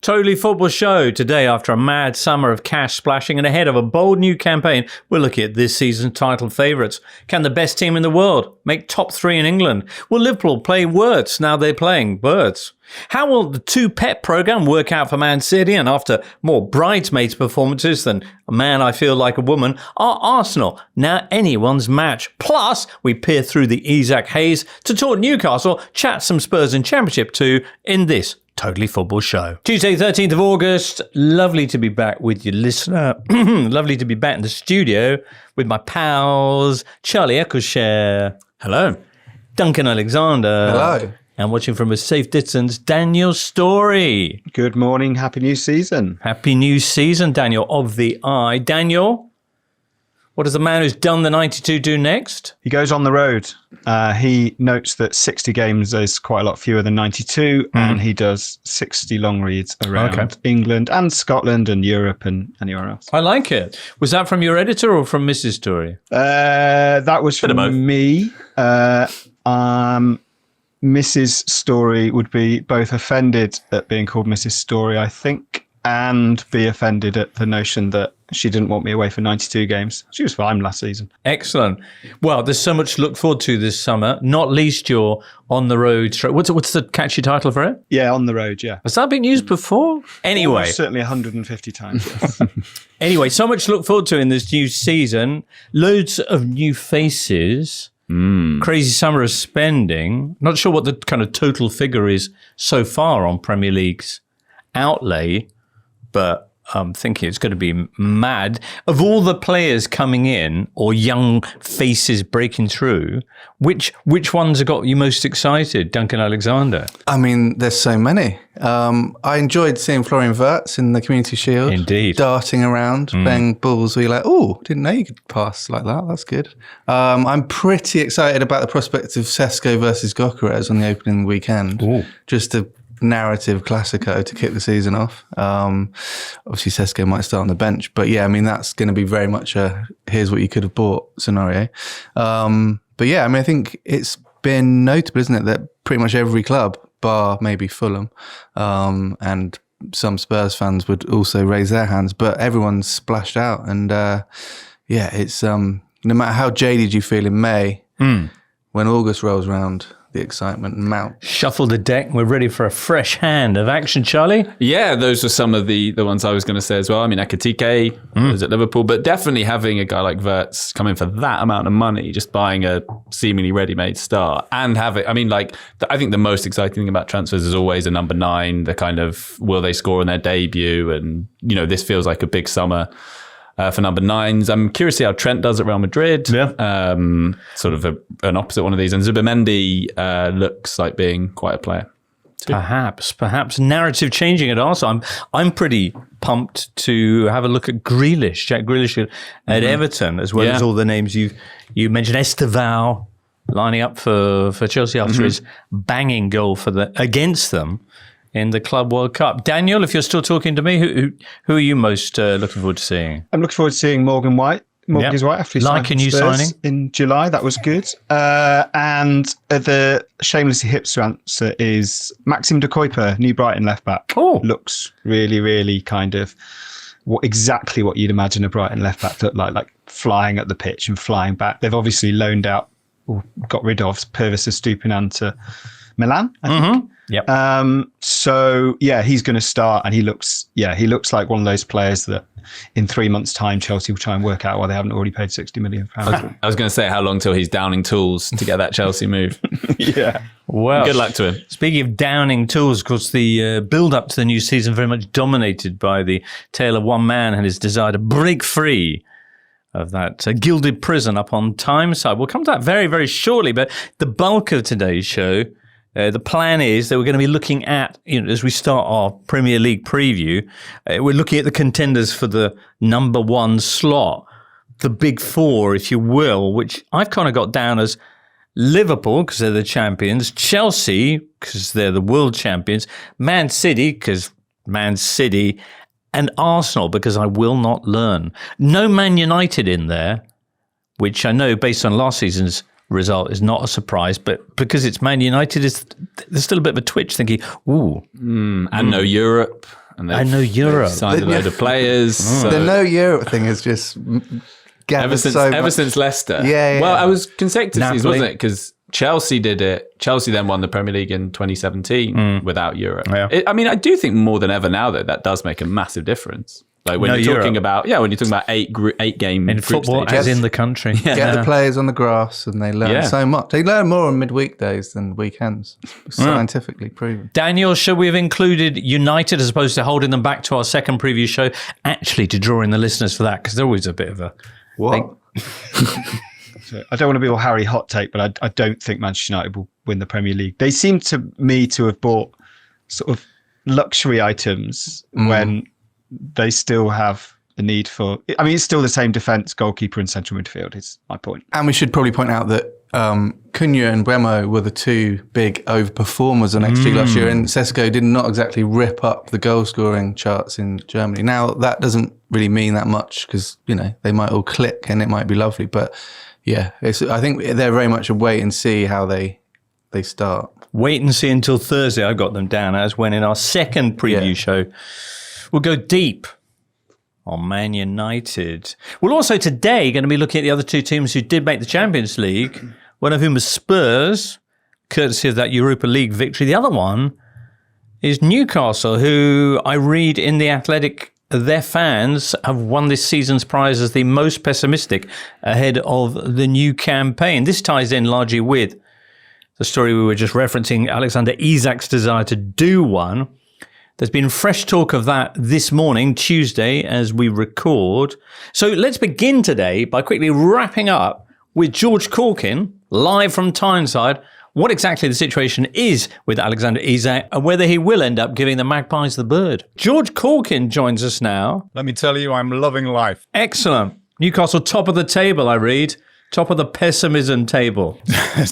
Totally Football Show. Today, after a mad summer of cash splashing and ahead of a bold new campaign, we're looking at this season's title favourites. Can the best team in the world make top 3 in England? Will Liverpool play Wirtz now they're playing Birds? How will the 2 Pep programme work out for Man City? And after more bridesmaids performances than a man I feel like a woman, are Arsenal now anyone's match? Plus, we peer through the Isak haze to talk Newcastle, chat some Spurs in Championship 2 in this Totally Football Show. Tuesday, 13th of August. Lovely to be back with you, listener. Lovely to be back in the studio with my pals, Charlie Eccleshare. Hello. Duncan Alexander. Hello. And watching from a safe distance, Daniel Storey. Good morning. Happy new season. Happy new season, Daniel of the Eye. Daniel, what does the man who's done the 92 do next? He goes on the road. He notes that 60 games is quite a lot fewer than 92, and he does 60 long reads around England and Scotland and Europe and anywhere else. I like it. Was that from your editor or from Mrs. Storey? That was from me. Mrs. Storey would be both offended at being called Mrs. Storey, I think, and be offended at the notion that she didn't want me away for 92 games. She was fine last season. Excellent. Well, there's so much to look forward to this summer, not least your On the Road. What's the catchy title for it? Yeah, On the Road, yeah. Has that been used before? Anyway. Certainly 150 times, yes. Anyway, so much to look forward to in this new season. Loads of new faces. Crazy summer of spending. Not sure what the kind of total figure is so far on Premier League's outlay, but I'm thinking it's going to be mad. Of all the players coming in or young faces breaking through, which ones have got you most excited, Duncan Alexander? I mean, there's so many. I enjoyed seeing Florian Wirtz in the Community Shield. Indeed. Darting around, playing balls where you're like, oh, didn't know you could pass like that. That's good. I'm pretty excited about the prospect of Sesko versus Gyökeres on the opening weekend. Ooh. Just a narrative Classico to kick the season off. Obviously Sesko might start on the bench, but yeah, I mean, that's going to be very much a here's what you could have bought scenario. But yeah, I mean, I think it's been notable, isn't it, that pretty much every club, bar maybe Fulham, and some Spurs fans would also raise their hands, but everyone's splashed out. And yeah, it's no matter how jaded you feel in May, when August rolls around, the excitement and mount. Shuffle the deck. We're ready for a fresh hand of action, Charlie. Yeah, those were some of the ones I was going to say as well. I mean, Ekitike was at Liverpool, but definitely having a guy like Wirtz come in for that amount of money, just buying a seemingly ready-made start and have it. I mean, like, I think the most exciting thing about transfers is always a number 9, the kind of, will they score in their debut? And, you know, this feels like a big summer for number 9s. I'm curious to see how Trent does at Real Madrid. Yeah. Sort of an opposite one of these. And Zubimendi looks like being quite a player. Perhaps narrative changing at Arsenal. I'm pretty pumped to have a look at Grealish, Jack Grealish at Everton, as well as all the names you mentioned. Esteval lining up for Chelsea after his banging goal against them in the Club World Cup. Daniel, if you're still talking to me, who are you most looking forward to seeing? I'm looking forward to seeing Morgan White. Morgan White after he signed a new signing in July. That was good. And the shamelessly hipster answer is Maxim de Kuiper, new Brighton left back. Oh, looks really, really kind of exactly what you'd imagine a Brighton left back look like flying at the pitch and flying back. They've obviously loaned out or got rid of Purvis Estupiñán to Milan, I think. Yep. So yeah, he's going to start, and he looks like one of those players that in 3 months' time Chelsea will try and work out why they haven't already paid £60 million. I was going to say, how long till he's downing tools to get that Chelsea move? Yeah. Well, good luck to him. Speaking of downing tools, of course, the build-up to the new season very much dominated by the tale of one man and his desire to break free of that gilded prison up on Tyneside. We'll come to that very, very shortly, but the bulk of today's show, the plan is that we're going to be looking at, as we start our Premier League preview, we're looking at the contenders for the number 1 slot, the big 4, if you will, which I've kind of got down as Liverpool, because they're the champions, Chelsea, because they're the world champions, Man City, because Man City, and Arsenal, because I will not learn. No Man United in there, which I know based on last season's result is not a surprise, but because it's Man United, there's still a bit of a twitch thinking, ooh. And no Europe. and I know Europe. they've signed a load of players. So The no Europe thing is just ever since Leicester. Yeah. Well, I was consecutive seasons, Napoli. wasn't it? Because Chelsea did it. Chelsea then won the Premier League in 2017 without Europe. Yeah. I do think more than ever now that does make a massive difference. Like when No you're talking Europe. about eight game In group football, stages. as in the country. Get the players on the grass and they learn so much. They learn more on midweek days than weekends. Scientifically proven. Daniel, should we have included United as opposed to holding them back to our second preview show? Actually, to draw in the listeners for that, because they're always a bit of a... What? I don't want to be all Harry hot take, but I don't think Manchester United will win the Premier League. They seem to me to have bought sort of luxury items when they still have the need for... I mean, it's still the same defence, goalkeeper and central midfield is my point. And we should probably point out that Cunha and Bremo were the two big overperformers on XG last year, and Sesko did not exactly rip up the goal-scoring charts in Germany. Now, that doesn't really mean that much because, they might all click and it might be lovely. But, yeah, I think they're very much a wait and see how they start. Wait and see until Thursday. I got them down as when in our second preview show, we'll go deep on Man United. We're also today going to be looking at the other two teams who did make the Champions League, one of whom was Spurs, courtesy of that Europa League victory. The other one is Newcastle, who I read in The Athletic, their fans have won this season's prize as the most pessimistic ahead of the new campaign. This ties in largely with the story we were just referencing, Alexander Isak's desire to do one. There's been fresh talk of that this morning, Tuesday, as we record. So let's begin today by quickly wrapping up with George Caulkin, live from Tyneside, what exactly the situation is with Alexander Isak and whether he will end up giving the Magpies the bird. George Caulkin joins us now. Let me tell you, I'm loving life. Excellent. Newcastle top of the table, I read. Top of the pessimism table.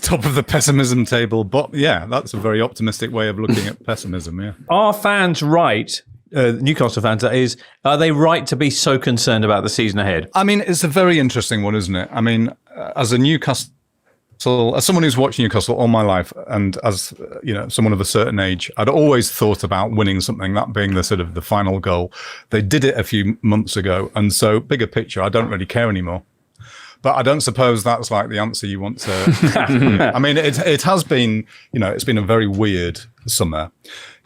Top of the pessimism table. But yeah, that's a very optimistic way of looking at pessimism, yeah. Are fans right, Newcastle fans that is, are they right to be so concerned about the season ahead? I mean, it's a very interesting one, isn't it? I mean, as someone who's watched Newcastle all my life, and as someone of a certain age, I'd always thought about winning something, that being the sort of the final goal. They did it a few months ago, and so bigger picture, I don't really care anymore. But I don't suppose that's like the answer you want to. I mean, it has been, it's been a very weird summer.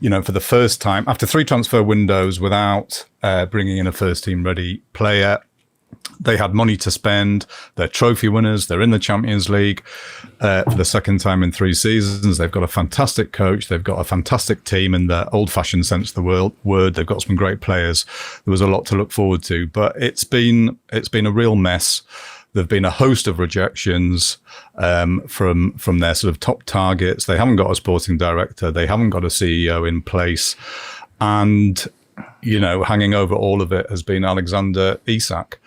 For the first time after 3 transfer windows without bringing in a first team ready player. They had money to spend. They're trophy winners. They're in the Champions League for the second time in 3 seasons. They've got a fantastic coach. They've got a fantastic team in the old-fashioned sense of the word. They've got some great players. There was a lot to look forward to, but it's been a real mess. There've been a host of rejections from their sort of top targets. They haven't got a sporting director. They haven't got a CEO in place, and hanging over all of it has been Alexander Isak.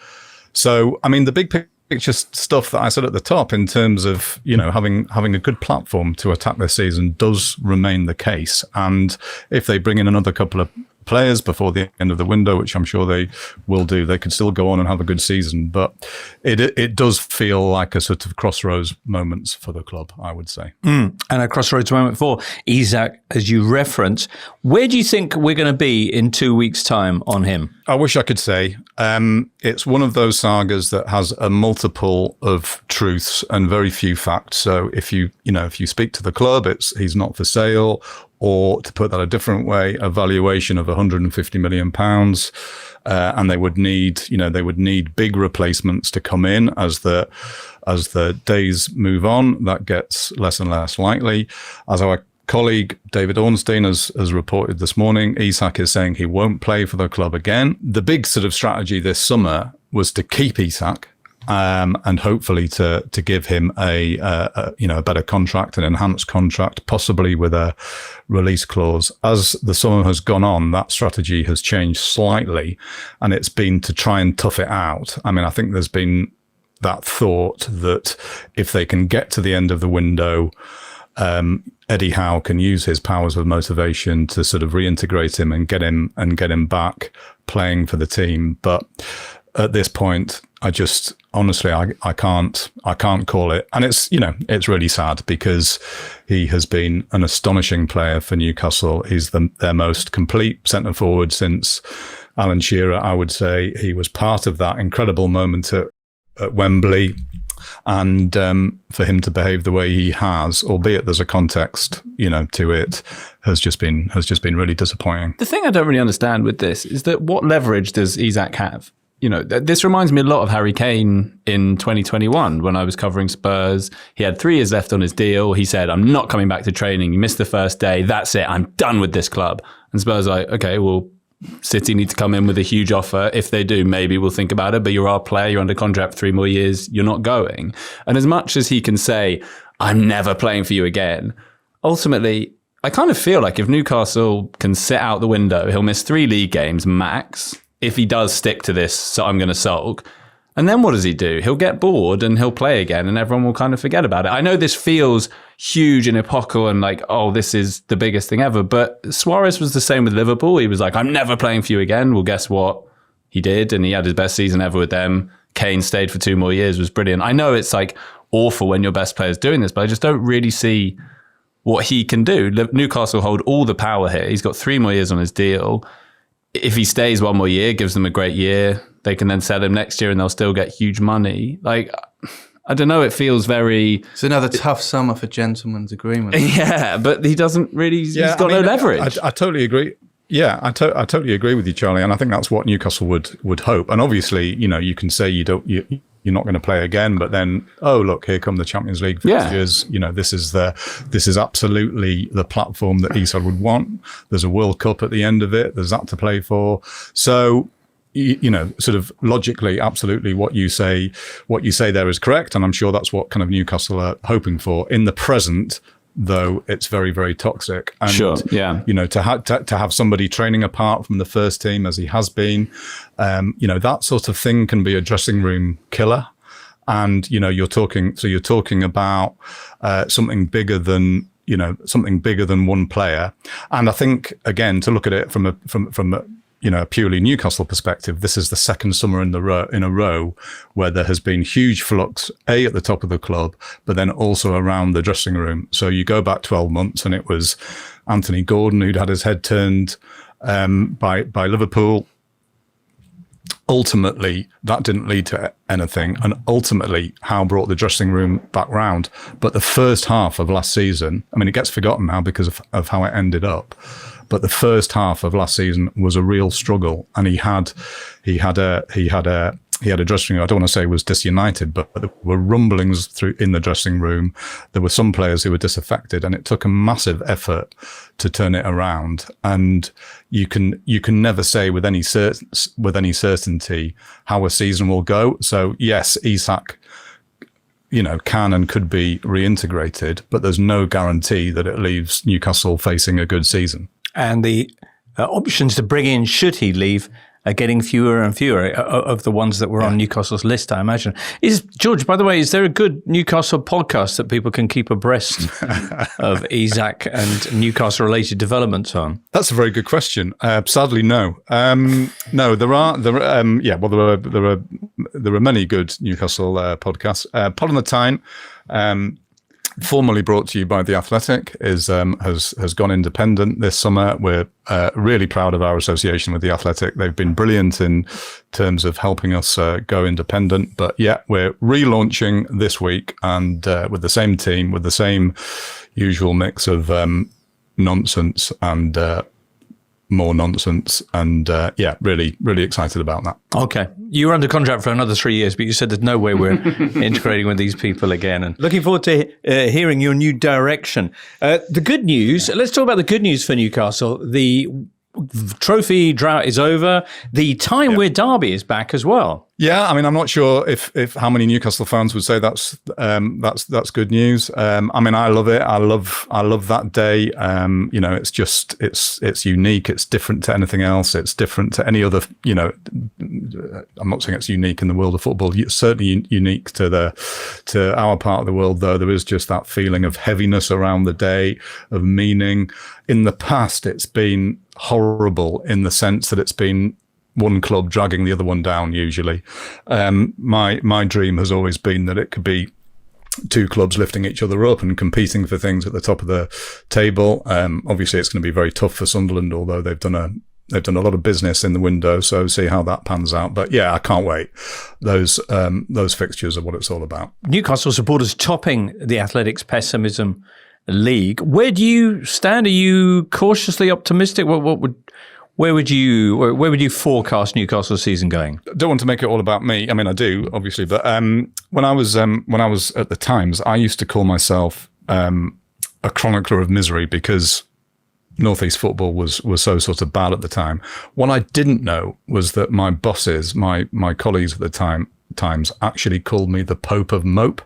So, I mean, the big picture stuff that I said at the top in terms of, having a good platform to attack this season does remain the case. And if they bring in another couple of players before the end of the window, which I'm sure they will do, they could still go on and have a good season. But it does feel like a sort of crossroads moments for the club, I would say. And a crossroads moment for Isak, as you reference. Where do you think we're going to be in 2 weeks' time on him? I wish I could say. It's one of those sagas that has a multiple of truths and very few facts. So if you speak to the club, he's not for sale. Or to put that a different way, a valuation of £150 million, and they would need big replacements to come in as the days move on. That gets less and less likely. As our colleague David Ornstein has reported this morning, Isak is saying he won't play for the club again. The big sort of strategy this summer was to keep Isak. And hopefully to give him a better contract, an enhanced contract, possibly with a release clause. As the summer has gone on, that strategy has changed slightly, and it's been to try and tough it out. I mean, I think there's been that thought that if they can get to the end of the window, Eddie Howe can use his powers of motivation to sort of reintegrate him and get him back playing for the team. But at this point, honestly, I can't call it. And it's, it's really sad because he has been an astonishing player for Newcastle. He's their most complete centre forward since Alan Shearer, I would say. He was part of that incredible moment at Wembley. And for him to behave the way he has, albeit there's a context, to it, has just been really disappointing. The thing I don't really understand with this is that what leverage does Isak have? This reminds me a lot of Harry Kane in 2021 when I was covering Spurs. He had 3 years left on his deal. He said, I'm not coming back to training. He missed the first day. That's it. I'm done with this club. And Spurs are like, okay, well, City need to come in with a huge offer. If they do, maybe we'll think about it. But you're our player. You're under contract for 3 more years. You're not going. And as much as he can say, I'm never playing for you again, ultimately, I kind of feel like if Newcastle can sit out the window, he'll miss 3 league games max if he does stick to this, so I'm going to sulk. And then what does he do? He'll get bored and he'll play again and everyone will kind of forget about it. I know this feels huge and epochal and like, oh, this is the biggest thing ever. But Suarez was the same with Liverpool. He was like, I'm never playing for you again. Well, guess what? He did. And he had his best season ever with them. Kane stayed for 2 more years, was brilliant. I know it's like awful when your best player's doing this, but I just don't really see what he can do. Newcastle hold all the power here. He's got 3 more years on his deal. If he stays 1 more year, gives them a great year, they can then sell him next year and they'll still get huge money. Like, I don't know, it feels very... It's another tough summer for gentlemen's agreement. Yeah, but he doesn't really... he's got no leverage. I totally agree. Yeah, I totally agree with you, Charlie. And I think that's what Newcastle would hope. And obviously, you can say you're not going to play again, but then, oh, look, here come the Champions League fixtures. Yeah. This is absolutely the platform that Isak would want. There's a World Cup at the end of it. There's that to play for. So, sort of logically, absolutely what you say there is correct. And I'm sure that's what kind of Newcastle are hoping for. In the present, though, it's very, very toxic. And, sure, yeah. To have somebody training apart from the first team as he has been, that sort of thing can be a dressing room killer. And, you're talking about something bigger than one player. And I think, again, to look at it from a purely Newcastle perspective, this is the second summer in a row where there has been huge flux, at the top of the club, but then also around the dressing room. So you go back 12 months and it was Anthony Gordon who'd had his head turned by Liverpool. Ultimately, that didn't lead to anything. And ultimately, Howe brought the dressing room back round. But the first half of last season, it gets forgotten now because of how it ended up. But the first half of last season was a real struggle, and he had a dressing room. I don't want to say it was disunited, but there were rumblings in the dressing room. There were some players who were disaffected, and it took a massive effort to turn it around. And you can never say with any certainty how a season will go. So yes, Isak, can and could be reintegrated, but there's no guarantee that it leaves Newcastle facing a good season. And the options to bring in, should he leave, are getting fewer and fewer of the ones that were on Newcastle's list, I imagine. George, by the way, is there a good Newcastle podcast that people can keep abreast of Isak and Newcastle-related developments on? That's a very good question. Sadly, no. No, there are many good Newcastle podcasts. Pod on the Time, formerly brought to you by The Athletic, has gone independent this summer. We're really proud of our association with The Athletic. They've been brilliant in terms of helping us go independent. But yeah, we're relaunching this week, and with the same team, with the same usual mix of nonsense and more nonsense. And really, really excited about that. Okay. You were under contract for another 3 years, but you said there's no way we're integrating with these people again. And looking forward to hearing your new direction. The good news, let's talk about the good news for Newcastle. The trophy drought is over. The time where Derby is back as well. Yeah, I'm not sure if how many Newcastle fans would say that's good news. I love it. I love that day. It's just it's unique. It's different to anything else. It's different to any other. I'm not saying it's unique in the world of football. It's certainly unique to our part of the world, though. There is just that feeling of heaviness around the day, of meaning. In the past, it's been horrible in the sense that it's been one club dragging the other one down usually. My dream has always been that it could be two clubs lifting each other up and competing for things at the top of the table. Obviously, it's going to be very tough for Sunderland, although they've done a lot of business in the window. So see how that pans out. But yeah, I can't wait. Those fixtures are what it's all about. Newcastle supporters topping the Athletics pessimism league. Where do you stand? Are you cautiously optimistic? Where would you forecast Newcastle's season going? I don't want to make it all about me. I mean, I do, obviously, but when I was at the Times, I used to call myself a chronicler of misery because Northeast football was so sort of bad at the time. What I didn't know was that my bosses, my colleagues at the Times, actually called me the Pope of Mope.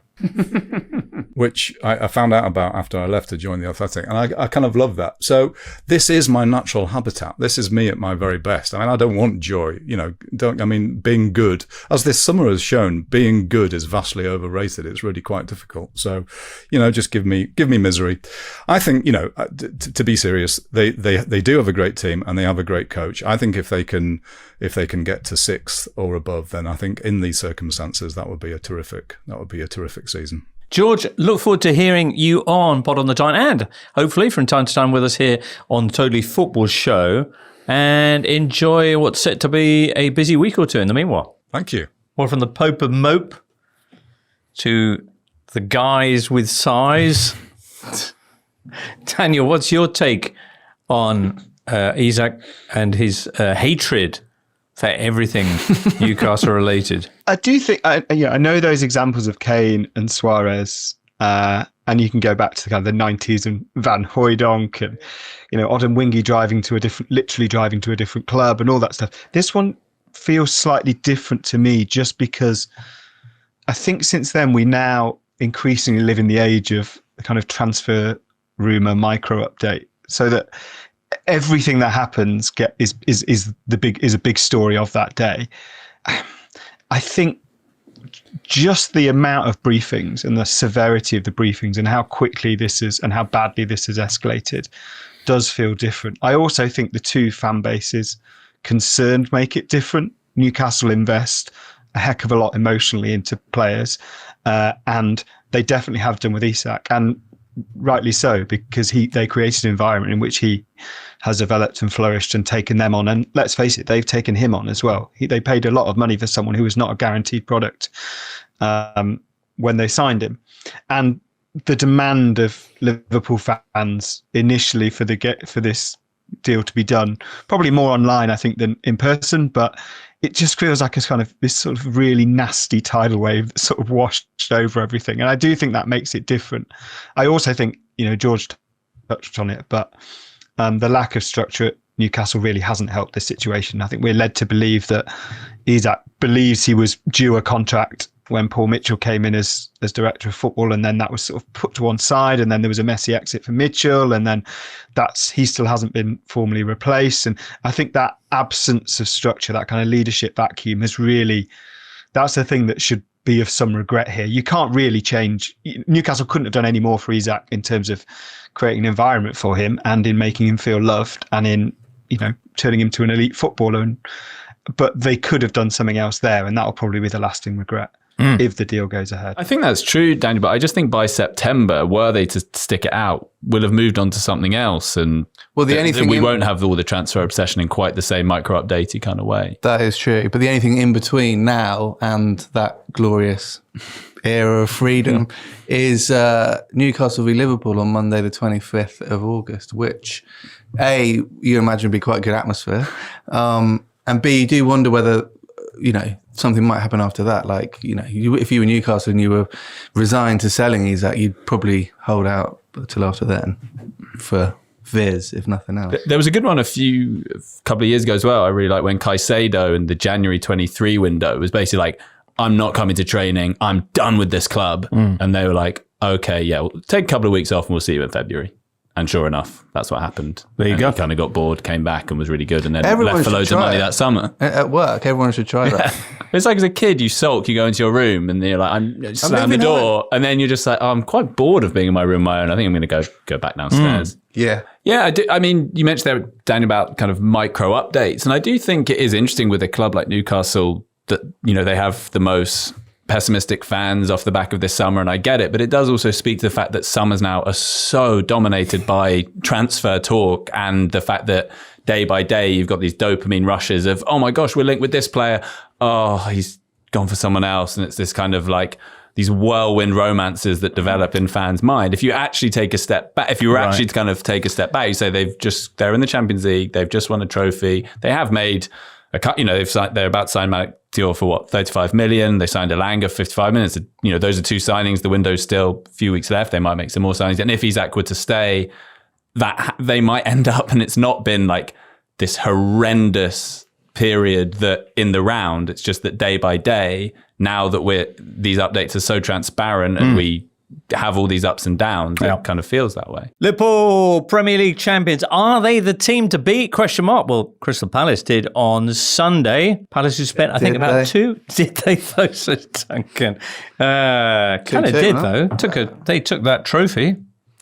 Which I found out about after I left to join the Athletic, and I kind of love that. So this is my natural habitat. This is me at my very best. I mean, I don't want joy, being good, as this summer has shown, being good is vastly overrated. It's really quite difficult. So, just give me misery. I think, to be serious, they do have a great team and they have a great coach. I think if they can get to 6th or above, then I think in these circumstances that would be a terrific season. George, look forward to hearing you on Pod on the Time and hopefully from time to time with us here on Totally Football Show, and enjoy what's set to be a busy week or two in the meanwhile. Thank you. Well, from the Pope of Mope to the guys with size. Daniel, what's your take on Isak and his hatred for everything Newcastle related? I do think, I know those examples of Kane and Suarez, and you can go back to the kind of the 90s and Van Hooijdonk and, Odemwingie literally driving to a different club and all that stuff. This one feels slightly different to me just because I think since then we now increasingly live in the age of the kind of transfer rumour micro update, so that everything that happens is a big story of that day. I think just the amount of briefings and the severity of the briefings and how quickly this is and how badly this has escalated does feel different. I also think the two fan bases concerned make it different. Newcastle invest a heck of a lot emotionally into players, and they definitely have done with Isak, and rightly so, because they created an environment in which he has developed and flourished and taken them on. And let's face it, they've taken him on as well. They paid a lot of money for someone who was not a guaranteed product when they signed him. And the demand of Liverpool fans initially for this deal to be done, probably more online, I think, than in person, but it just feels like it's kind of this sort of really nasty tidal wave that sort of washed over everything. And I do think that makes it different. I also think, George touched on it, but the lack of structure at Newcastle really hasn't helped this situation. I think we're led to believe that Isak believes he was due a contract when Paul Mitchell came in as director of football, and then that was sort of put to one side, and then there was a messy exit for Mitchell, and then he still hasn't been formally replaced. And I think that absence of structure, that kind of leadership vacuum, that's the thing that should be of some regret here. You can't really change. Newcastle couldn't have done any more for Isak in terms of creating an environment for him and in making him feel loved and in, turning him to an elite footballer. But they could have done something else there, and that'll probably be the lasting regret. If the deal goes ahead. I think that's true, Daniel, but I just think by September, were they to stick it out, we'll have moved on to something else, and we won't have all the transfer obsession in quite the same micro-updatey kind of way. That is true, but the only thing in between now and that glorious era of freedom is Newcastle v Liverpool on Monday the 25th of August, which A, you imagine would be quite a good atmosphere, and B, you do wonder whether something might happen after that. Like, if you were Newcastle and you were resigned to selling Isak, you'd probably hold out till after then for Viz, if nothing else. There was a good one a couple of years ago as well. I really like when Caicedo in the January 23 window was basically like, I'm not coming to training. I'm done with this club. And they were like, okay, yeah, we'll take a couple of weeks off and we'll see you in February. And sure enough, that's what happened. There you go. He kind of got bored, came back and was really good, and then left for loads of money that summer. At work, everyone should try that. It's like as a kid, you sulk, you go into your room and you're like, slam the door. And then you're just like, I'm quite bored of being in my room on my own. I think I'm going to go back downstairs. Yeah. Yeah, I do. I mean, you mentioned there, Dan, about kind of micro updates. And I do think it is interesting with a club like Newcastle that, they have the most pessimistic fans off the back of this summer, and I get it, but it does also speak to the fact that summers now are so dominated by transfer talk and the fact that day by day you've got these dopamine rushes of, oh my gosh, we're linked with this player. Oh, he's gone for someone else. And it's this kind of like these whirlwind romances that develop in fans' mind. If you actually take a step back, if you were actually to kind of take a step back, you say they're in the Champions League, they've just won a trophy, they have made a cut, they're about to sign Magpies for what, 35 million. They signed Elanga for 55 million. So, those are two signings. The window's still a few weeks left. They might make some more signings. And if Isak were to stay, that they might end up, and it's not been like this horrendous period that in the round, it's just that day by day, now that these updates are so transparent and we have all these ups and downs, it kind of feels that way. Liverpool, Premier League champions. Are they the team to beat? Question mark. Well, Crystal Palace did on Sunday. Palace who spent, I think, about two. Did they, though, says Duncan? Kind of did, though. They took that trophy.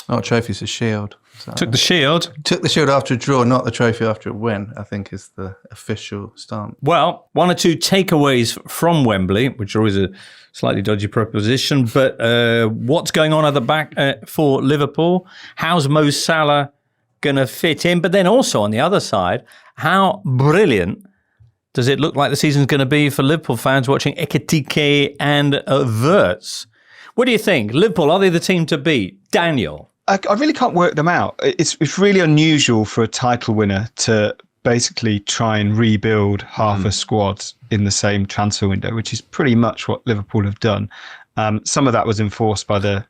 Oh, trophy's a shield. So. Took the shield. Took the shield after a draw, not the trophy after a win, I think is the official stance. Well, one or two takeaways from Wembley, which are always a slightly dodgy proposition, but what's going on at the back for Liverpool? How's Mo Salah going to fit in? But then also on the other side, how brilliant does it look like the season's going to be for Liverpool fans watching Ekitike and Wirtz? What do you think? Liverpool, are they the team to beat? Daniel? I really can't work them out. It's really unusual for a title winner to basically try and rebuild half a squad in the same transfer window, which is pretty much what Liverpool have done. Some of that was enforced by the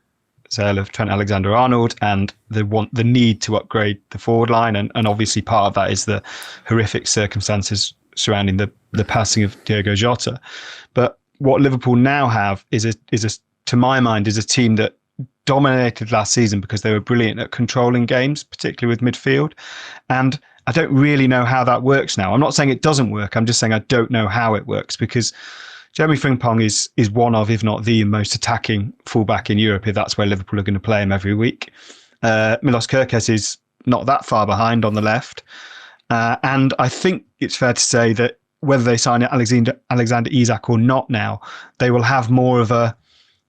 sale of Trent Alexander-Arnold and the need to upgrade the forward line. And obviously part of that is the horrific circumstances surrounding the passing of Diogo Jota. But what Liverpool now have is to my mind, is a team that dominated last season because they were brilliant at controlling games, particularly with midfield. And I don't really know how that works now. I'm not saying it doesn't work. I'm just saying I don't know how it works because Jeremy Frimpong is one of, if not the most attacking fullback in Europe, if that's where Liverpool are going to play him every week. Milos Kerkez is not that far behind on the left. And I think it's fair to say that whether they sign Alexander Isak or not now, they will have more of a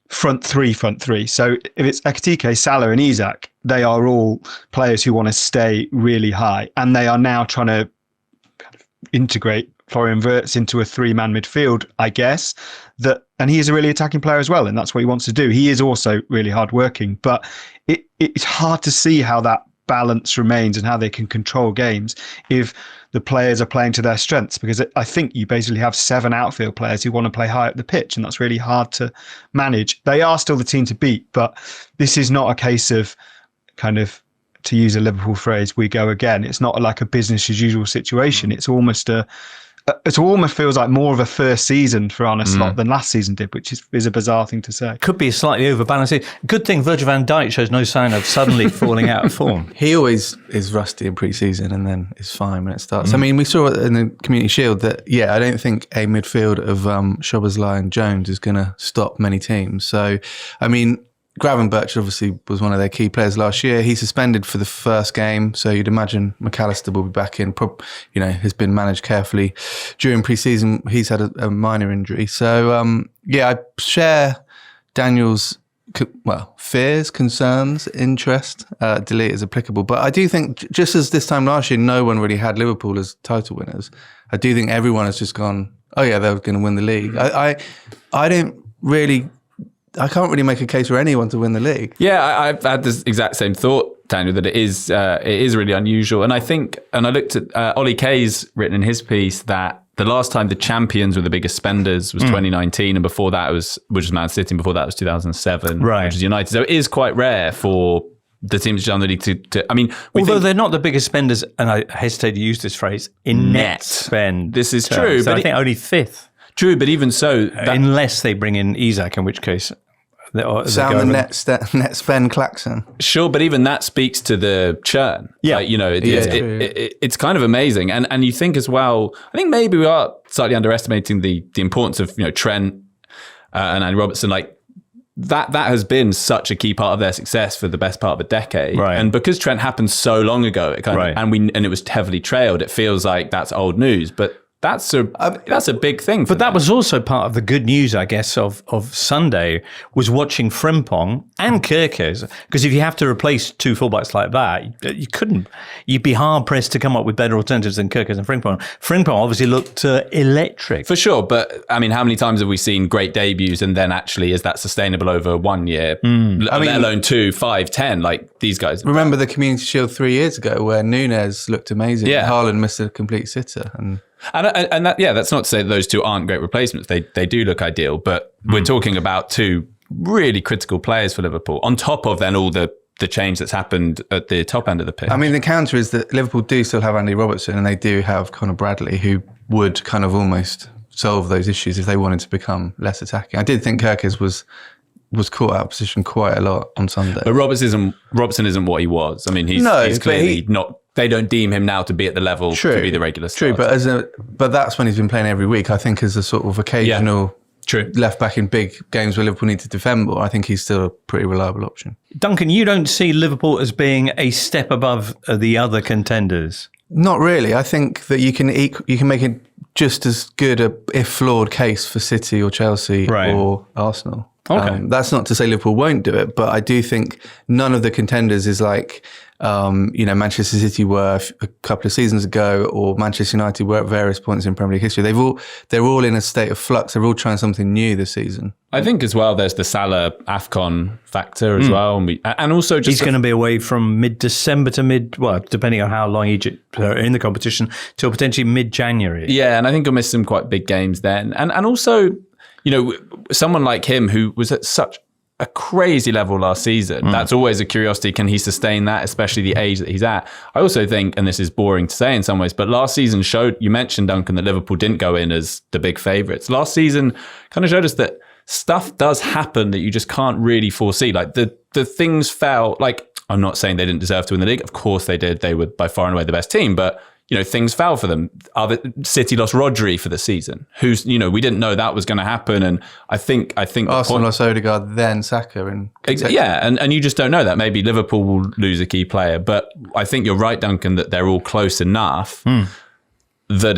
front three. So if it's Ekitike, Salah and Isak, they are all players who want to stay really high. And they are now trying to kind of integrate Florian Wirtz into a three-man midfield, I guess. And he is a really attacking player as well, and that's what he wants to do. He is also really hard-working, but it's hard to see how that balance remains and how they can control games if the players are playing to their strengths, because I think you basically have 7 outfield players who want to play high up the pitch, and that's really hard to manage. They are still the team to beat, but this is not a case of kind of, to use a Liverpool phrase, we go again. It's not like a business as usual situation. It's almost it almost feels like more of a first season for Arne Slot than last season did, which is a bizarre thing to say. Could be slightly overbalanced. Good thing Virgil van Dijk shows no sign of suddenly falling out of form. He always is rusty in pre-season and then is fine when it starts. I mean, we saw in the Community Shield that, I don't think a midfield of Szoboszlai and Jones is going to stop many teams. So, I mean, Gravenberch obviously was one of their key players last year. He's suspended for the first game, so you'd imagine McAllister will be back in. Has been managed carefully during pre-season. He's had a minor injury. So, I share Daniel's fears, concerns, interest. Delete is applicable. But I do think, just as this time last year, no one really had Liverpool as title winners, I do think everyone has just gone, oh yeah, they're going to win the league. I can't really make a case for anyone to win the league. Yeah, I've had this exact same thought, Daniel, that it is really unusual. And I think, and I looked at Ollie Kay's written in his piece that the last time the champions were the biggest spenders was 2019, and before that which was Man City, and before that was 2007, which was United. So it is quite rare for the teams which are in the league to I mean, although they're not the biggest spenders, and I hesitate to use this phrase, in net spend. This is true, but I think only 5th. True, but even so, unless they bring in Isak, in which case. Sound the net spend klaxon. Sure, but even that speaks to the churn. Yeah, it's kind of amazing, and you think as well. I think maybe we are slightly underestimating the importance of Trent and Andy Robertson. Like that has been such a key part of their success for the best part of a decade. Right. And because Trent happened so long ago, it kind of, and it was heavily trailed, it feels like that's old news. But that's a big thing. But that was also part of the good news, I guess, of Sunday, was watching Frimpong and Kerkez. Because if you have to replace two fullbacks like that, you'd be hard pressed to come up with better alternatives than Kerkez and Frimpong. Frimpong obviously looked electric. For sure. But I mean, how many times have we seen great debuts and then actually is that sustainable over 1 year, let alone 2, 5, 10, like these guys? Remember the Community Shield 3 years ago where Núñez looked amazing. Yeah. Haaland missed a complete sitter. And that, that's not to say that those two aren't great replacements. They do look ideal, but we're talking about two really critical players for Liverpool, on top of then all the change that's happened at the top end of the pitch. I mean, the counter is that Liverpool do still have Andy Robertson and they do have Conor Bradley, who would kind of almost solve those issues if they wanted to become less attacking. I did think Kerkez was caught out of position quite a lot on Sunday. But Robertson isn't what he was. I mean, he's clearly not. They don't deem him now to be at the level to be the regular starter. True, but that's when he's been playing every week. I think as a sort of occasional left back in big games where Liverpool need to defend more, I think he's still a pretty reliable option. Duncan, you don't see Liverpool as being a step above the other contenders? Not really. I think that you can make it just as good if flawed case for City or Chelsea or Arsenal. Okay. That's not to say Liverpool won't do it, but I do think none of the contenders is like, Manchester City were a couple of seasons ago, or Manchester United were at various points in Premier League history. They're all in a state of flux. They're all trying something new this season. I think as well, there's the Salah AFCON factor as well, and also just he's going to be away from mid-December to depending on how long Egypt are in the competition, till potentially mid-January. Yeah, and I think he'll miss some quite big games then, and also, someone like him who was at such a crazy level last season, that's always a curiosity. Can he sustain that, especially the age that he's at? I also think, and this is boring to say in some ways, but last season showed, you mentioned, Duncan, that Liverpool didn't go in as the big favourites. Last season kind of showed us that stuff does happen that you just can't really foresee. Like the things fell, like, I'm not saying they didn't deserve to win the league. Of course they did. They were by far and away the best team, but things fell for them. City lost Rodri for the season. We didn't know that was going to happen. And I think Arsenal lost Odegaard, then Saka. And you just don't know that. Maybe Liverpool will lose a key player. But I think you're right, Duncan, that they're all close enough that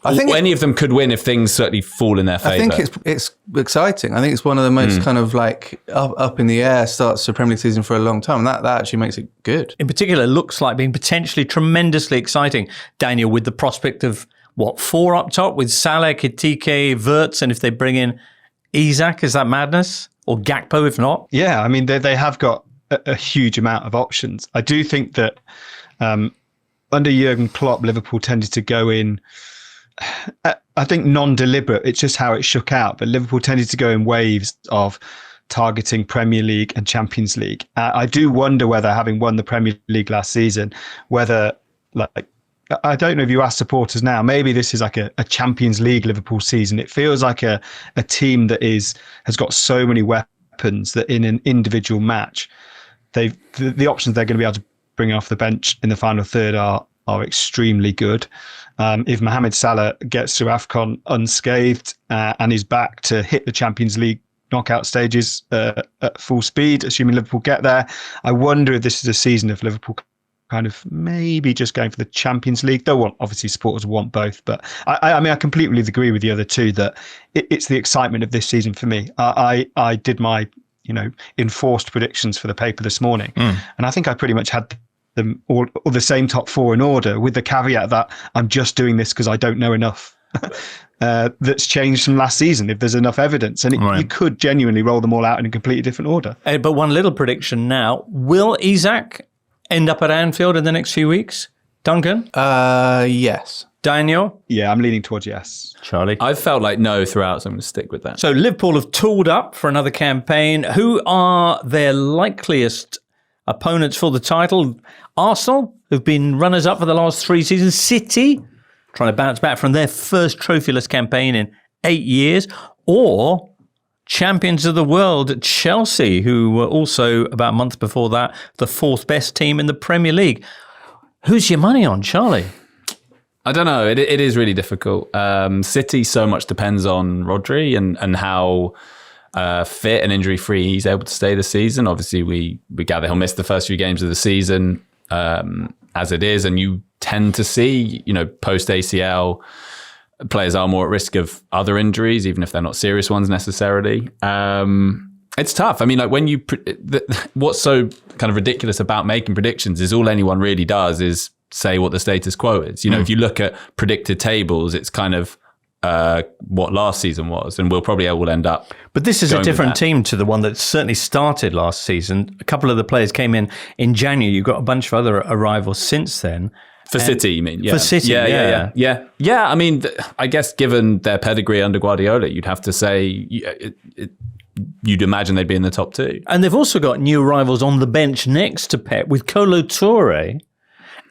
I think any of them could win if things certainly fall in their favour. I think it's exciting. I think it's one of the most kind of like up in the air starts to Premier League season for a long time. And that actually makes it good. In particular, it looks like being potentially tremendously exciting, Daniel, with the prospect of 4 up top with Salah, Ekitike, Wirtz, and if they bring in Isak, is that madness? Or Gakpo if not? Yeah, I mean, they have got a huge amount of options. I do think that under Jurgen Klopp, Liverpool tended to go in, I think, non-deliberate. It's just how it shook out. But Liverpool tended to go in waves of targeting Premier League and Champions League. I do wonder whether, having won the Premier League last season, whether, I don't know if you ask supporters now, maybe this is like a Champions League Liverpool season. It feels like a team that has got so many weapons that in an individual match, the options they're going to be able to bring off the bench in the final third are extremely good. If Mohamed Salah gets through AFCON unscathed and is back to hit the Champions League knockout stages at full speed, assuming Liverpool get there, I wonder if this is a season of Liverpool kind of maybe just going for the Champions League. Though obviously supporters want both, but I completely agree with the other two that it's the excitement of this season for me. I did my enforced predictions for the paper this morning, and I think I pretty much had them all the same top 4 in order, with the caveat that I'm just doing this because I don't know enough that's changed from last season, if there's enough evidence. And you could genuinely roll them all out in a completely different order. But one little prediction now, will Isak end up at Anfield in the next few weeks? Duncan? Yes. Daniel? Yeah, I'm leaning towards yes. Charlie? I've felt like no throughout, so I'm going to stick with that. So Liverpool have tooled up for another campaign. Who are their likeliest opponents for the title? Arsenal, who've been runners-up for the last 3 seasons. City, trying to bounce back from their first trophyless campaign in 8 years. Or champions of the world, Chelsea, who were also, about a month before that, the 4th best team in the Premier League. Who's your money on, Charlie? I don't know. It is really difficult. City so much depends on Rodri and how fit and injury free, he's able to stay this season. Obviously, we gather he'll miss the first few games of the season as it is, and you tend to see, post ACL, players are more at risk of other injuries, even if they're not serious ones necessarily. It's tough. I mean, like what's so kind of ridiculous about making predictions is all anyone really does is say what the status quo is. If you look at predicted tables, it's kind of what last season was, and we'll probably all end up. But this is a different team to the one that certainly started last season. A couple of the players came in January. You've got a bunch of other arrivals since then. For City, you mean? Yeah. For City, yeah. I mean, I guess given their pedigree under Guardiola, you'd have to say you'd imagine they'd be in the top two. And they've also got new arrivals on the bench next to Pep with Kolo Toure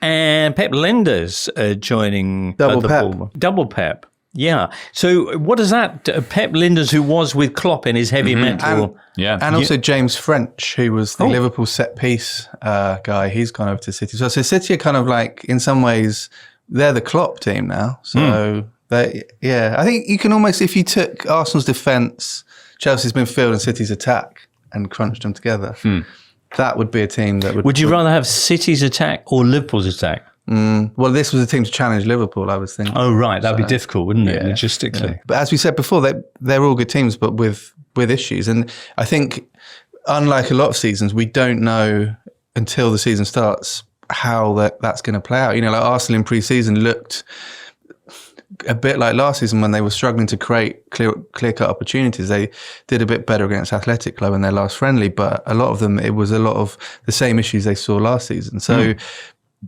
and Pep Linders joining Double Pep. Yeah. So what is that? Pep Linders, who was with Klopp in his heavy metal. And also James French, who was the Liverpool set piece guy. He's gone over to City. So City are kind of like, in some ways, they're the Klopp team now. So I think you can almost, if you took Arsenal's defence, Chelsea's midfield and City's attack and crunched them together, that would be a team that would... Would you rather have City's attack or Liverpool's attack? Well, this was a team to challenge Liverpool, I was thinking. Oh, right. That'd be difficult, wouldn't it, logistically? Yeah. But as we said before, they're all good teams, but with issues. And I think, unlike a lot of seasons, we don't know until the season starts how that's going to play out. Like Arsenal in pre-season looked a bit like last season when they were struggling to create clear-cut opportunities. They did a bit better against Athletic Club in their last friendly, but a lot of them, it was a lot of the same issues they saw last season. So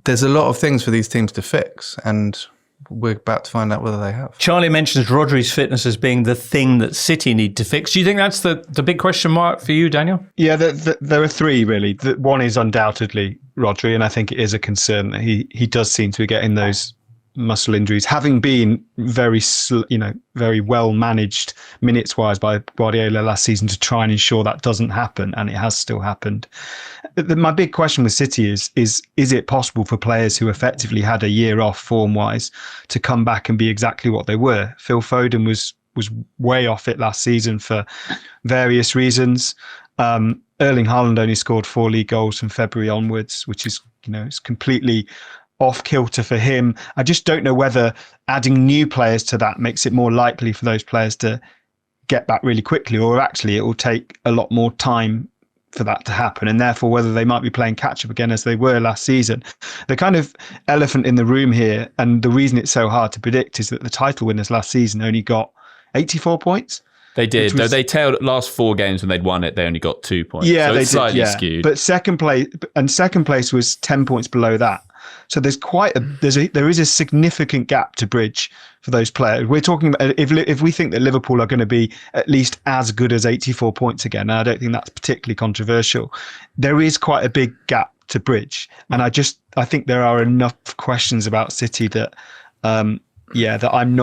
there's a lot of things for these teams to fix, and we're about to find out whether they have. Charlie mentions Rodri's fitness as being the thing that City need to fix. Do you think that's the big question mark for you, Daniel? Yeah, there are three, really. One is undoubtedly Rodri, and I think it is a concern that he does seem to be getting those muscle injuries, having been very well managed minutes wise by Guardiola last season to try and ensure that doesn't happen, and it has still happened. My big question with City is it possible for players who effectively had a year off form wise to come back and be exactly what they were? Phil Foden was way off it last season for various reasons. Erling Haaland only scored 4 league goals from February onwards, which is it's completely off kilter for him. I just don't know whether adding new players to that makes it more likely for those players to get back really quickly, or actually it will take a lot more time for that to happen, and therefore whether they might be playing catch up again as they were last season. The kind of elephant in the room here, and the reason it's so hard to predict, is that the title winners last season only got 84 points. They did, though they tailed last 4 games when they'd won it. They only got 2 points. Yeah, so they it's slightly did, skewed. But second place was 10 points below that. So there's there is a significant gap to bridge for those players. We're talking about if we think that Liverpool are going to be at least as good as 84 points again, and I don't think that's particularly controversial, there is quite a big gap to bridge. And I think there are enough questions about City that that I'm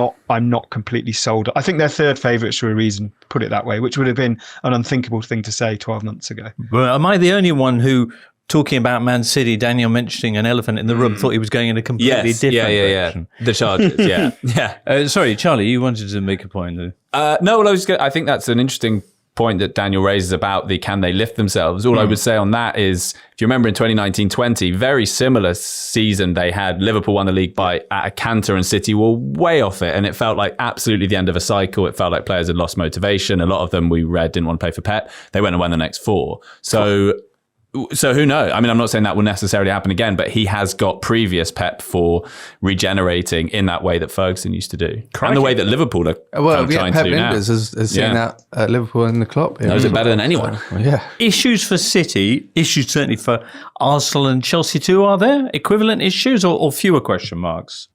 not completely sold. I think they're third favourites for a reason, put it that way, which would have been an unthinkable thing to say 12 months ago. Well, am I the only one who, talking about Man City, Daniel mentioning an elephant in the room, thought he was going in a completely different direction? The Chargers, yeah. Sorry, Charlie, you wanted to make a point. No, well, I think that's an interesting point that Daniel raises about the can they lift themselves. All I would say on that is, if you remember in 2019-20, very similar season they had. Liverpool won the league at a canter and City were way off it, and it felt like absolutely the end of a cycle. It felt like players had lost motivation. A lot of them, we read, didn't want to play for Pep. They went and won the next 4. So who knows? I mean, I'm not saying that will necessarily happen again, but he has got previous Pep for regenerating in that way that Ferguson used to do. And the way that Liverpool are trying Pep to do now. Linders has seen that at Liverpool in the Klopp. Knows it better than anyone. Issues for City, issues certainly for Arsenal and Chelsea too, are there? Equivalent issues or fewer question marks?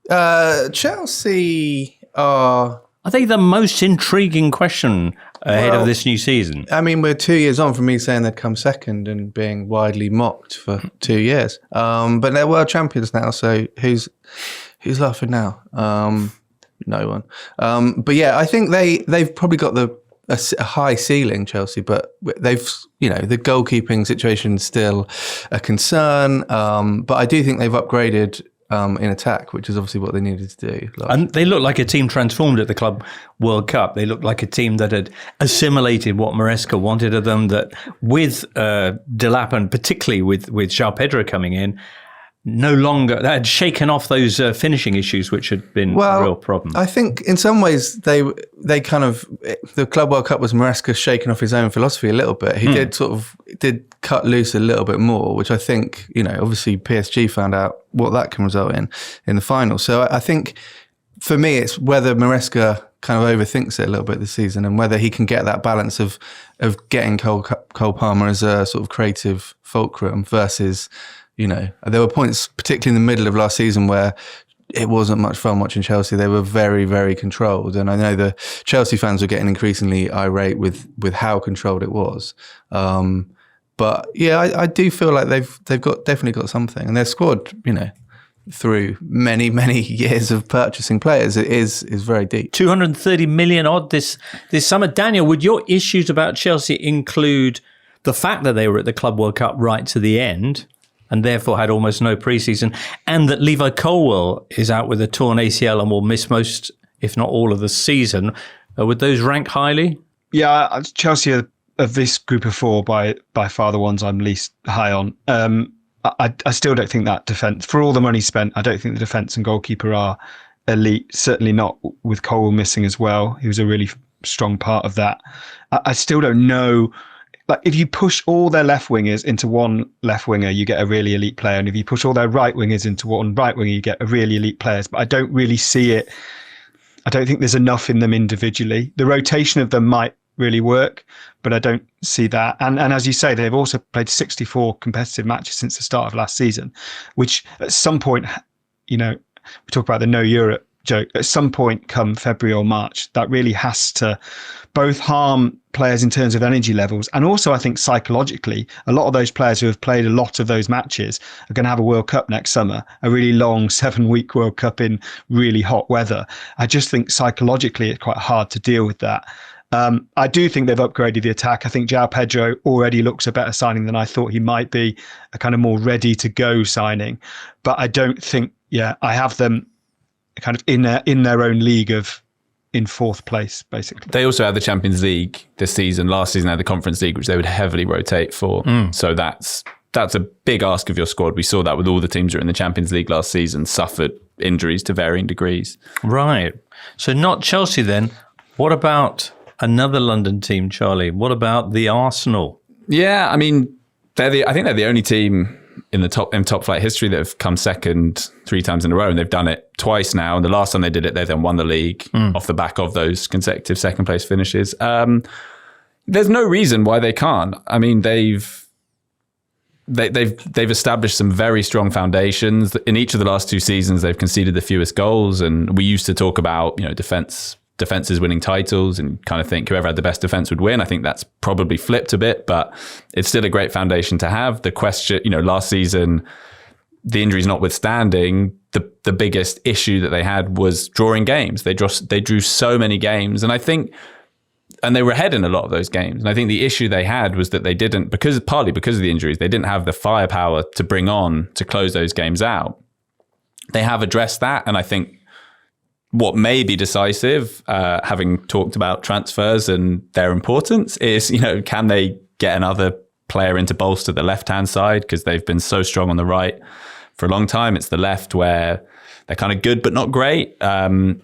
Chelsea are they the most intriguing question ahead of this new season? I mean, we're 2 years on from me saying they'd come second and being widely mocked for 2 years. But they're world champions now, so who's laughing now? No one. But yeah, I think they've probably got a high ceiling, Chelsea, but they've, the goalkeeping situation is still a concern. But I do think they've upgraded in attack, which is obviously what they needed to do. And they looked like a team transformed at the Club World Cup. They looked like a team that had assimilated what Maresca wanted of them, that with Delap and particularly with João Pedro coming in, no longer, that had shaken off those finishing issues, which had been a real problem. I think in some ways the Club World Cup was Maresca shaking off his own philosophy a little bit. He did cut loose a little bit more, which I think, obviously PSG found out what that can result in the final. So I think for me, it's whether Maresca kind of overthinks it a little bit this season and whether he can get that balance of getting Cole Palmer as a sort of creative fulcrum versus, there were points, particularly in the middle of last season, where it wasn't much fun watching Chelsea. They were very, very controlled. And I know the Chelsea fans were getting increasingly irate with how controlled it was. But yeah, I do feel like they've definitely got something. And their squad, through many, many years of purchasing players, it is very deep. 230 million odd this summer. Daniel, would your issues about Chelsea include the fact that they were at the Club World Cup right to the end and therefore had almost no preseason, and that Levi Colwill is out with a torn ACL and will miss most, if not all, of the season? Would those rank highly? Yeah, Chelsea are of this group of four by far the ones I'm least high on. I still don't think that defence, for all the money spent, I don't think the defence and goalkeeper are elite. Certainly not with Colwill missing as well. He was a really strong part of that. I still don't know. Like, if you push all their left wingers into one left winger, you get a really elite player. And if you push all their right wingers into one right winger, you get a really elite players. But I don't really see it. I don't think there's enough in them individually. The rotation of them might really work, but I don't see that. And as you say, they've also played 64 competitive matches since the start of last season, which at some point, we talk about the no Europe joke, at some point come February or March, that really has to both harm players in terms of energy levels, and also I think psychologically, a lot of those players who have played a lot of those matches are going to have a World Cup next summer, a really long 7-week World Cup in really hot weather. I just think psychologically it's quite hard to deal with that. I do think they've upgraded the attack. I think João Pedro already looks a better signing than I thought he might be, a kind of more ready to go signing. But I don't think, I have them kind of in their own league in fourth place, basically. They also had the Champions League this season. Last season they had the Conference League, which they would heavily rotate for. So that's a big ask of your squad. We saw that with all the teams that were in the Champions League last season, suffered injuries to varying degrees. Right. So not Chelsea then. What about another London team, Charlie? What about the Arsenal? Yeah, I mean, I think they're the only team in top flight history that have come second 3 times in a row, and they've done it twice now. And the last time they did it, they then won the league off the back of those consecutive second place finishes. There's no reason why they can't. I mean, they've established some very strong foundations. In each of the last 2 seasons, they've conceded the fewest goals, and we used to talk about defenses winning titles and kind of think whoever had the best defense would win. I think that's probably flipped a bit, but it's still a great foundation to have. The question, last season, the injuries notwithstanding, the biggest issue that they had was drawing games. They drew so many games, and they were ahead in a lot of those games. And I think the issue they had was that they didn't, partly because of the injuries, they didn't have the firepower to bring on to close those games out. They have addressed that, and I think what may be decisive, having talked about transfers and their importance, is, can they get another player in to bolster the left-hand side? Because they've been so strong on the right for a long time. It's the left where they're kind of good but not great,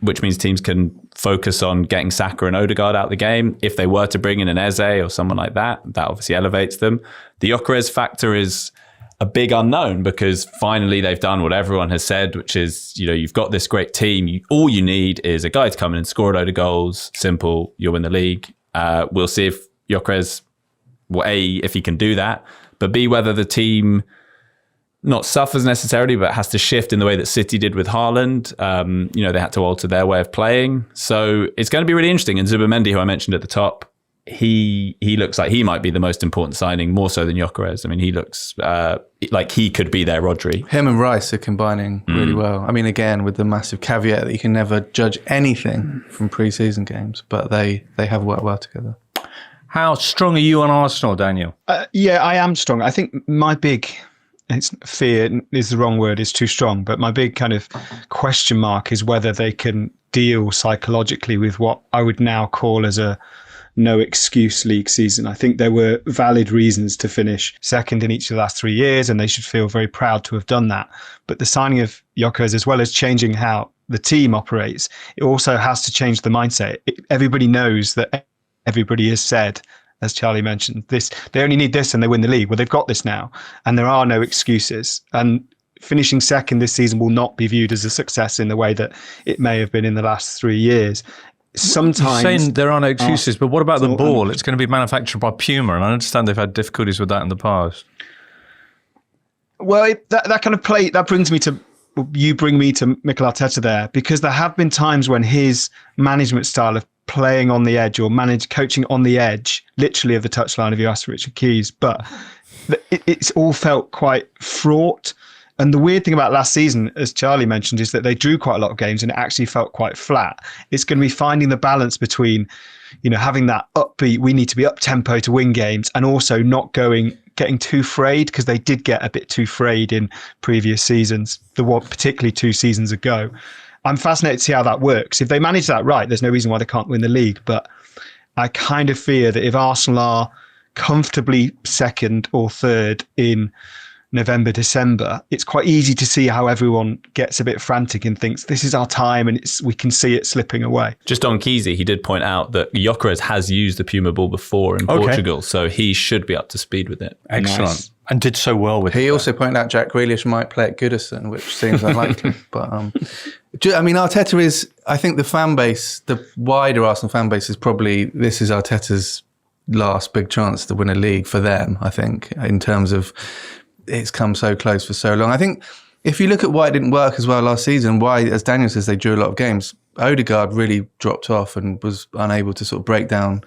which means teams can focus on getting Saka and Odegaard out the game. If they were to bring in an Eze or someone like that, that obviously elevates them. The Gyökeres factor is a big unknown, because finally they've done what everyone has said, which is, you've got this great team. All you need is a guy to come in and score a load of goals. Simple, you'll win the league. We'll see if Gyökeres, if he can do that, but B, whether the team not suffers necessarily, but has to shift in the way that City did with Haaland. They had to alter their way of playing. So it's going to be really interesting. And Zubimendi, who I mentioned at the top, he looks like he might be the most important signing, more so than Gyökeres. I mean, he looks like he could be their Rodri. Him and Rice are combining really well. I mean, again, with the massive caveat that you can never judge anything from pre-season games, but they have worked well together. How strong are you on Arsenal, Daniel? Yeah, I am strong. I think my big it's fear is the wrong word, it's too strong, but my big kind of question mark is whether they can deal psychologically with what I would now call as a no excuse league season. I think there were valid reasons to finish second in each of the last 3 years, and they should feel very proud to have done that. But the signing of Gyökeres, as well as changing how the team operates, it also has to change the mindset. Everybody knows that everybody has said, as Charlie mentioned, they only need this and they win the league. Well, they've got this now, and there are no excuses. And finishing second this season will not be viewed as a success in the way that it may have been in the last 3 years. Sometimes you're saying there are no excuses, but what about the ball? It's going to be manufactured by Puma, and I understand they've had difficulties with that in the past. Well, that kind of play, that brings me to, you bring me to Mikel Arteta there, because there have been times when his management style of playing on the edge or coaching on the edge, literally of the touchline, if you ask Richard Keys, but it's all felt quite fraught. And the weird thing about last season, as Charlie mentioned, is that they drew quite a lot of games and it actually felt quite flat. It's going to be finding the balance between, having that upbeat, we need to be up tempo to win games, and also not getting too frayed, because they did get a bit too frayed in previous seasons, particularly 2 seasons ago. I'm fascinated to see how that works. If they manage that right, there's no reason why they can't win the league. But I kind of fear that if Arsenal are comfortably second or third in November, December, it's quite easy to see how everyone gets a bit frantic and thinks this is our time, and we can see it slipping away. Just on Kesey, he did point out that Gyökeres has used the Puma ball before in Portugal, so he should be up to speed with it. Excellent. Nice. And did so well with it. He also pointed out Jack Grealish might play at Goodison, which seems unlikely. But Arteta is, I think the fan base, the wider Arsenal fan base this is Arteta's last big chance to win a league for them, I think, in terms of it's come so close for so long. I think if you look at why it didn't work as well last season, why, as Daniel says, they drew a lot of games, Odegaard really dropped off and was unable to sort of break down